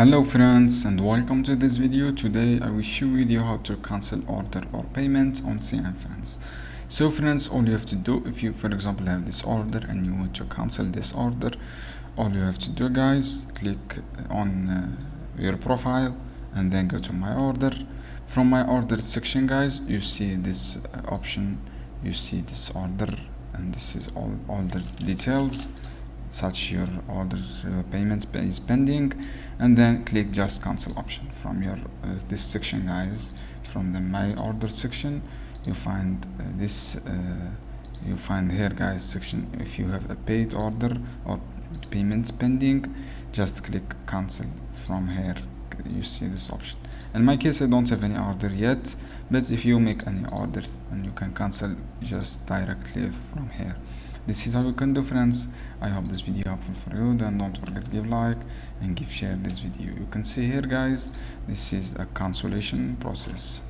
Hello friends and welcome to this video. Today I will show you how to cancel order or payment on Cnfans. So friends, all you have to do, if you for example have this order and you want to cancel this order, all you have to do guys, click on your profile and then go to my order. From my order section guys, you see this option, you see this order, and this is all the details such your order payment is pending, and then click just cancel option from your this section guys. From the my order section you find you find here guys section. If you have a paid order or payments pending, just click cancel. From here you see this option. In my case I don't have any order yet, but if you make any order and you can cancel just directly from here. This is how you can do friends. I hope this video helpful for you. Then don't forget to give like and give share this video. You can see here guys, this is a cancellation process.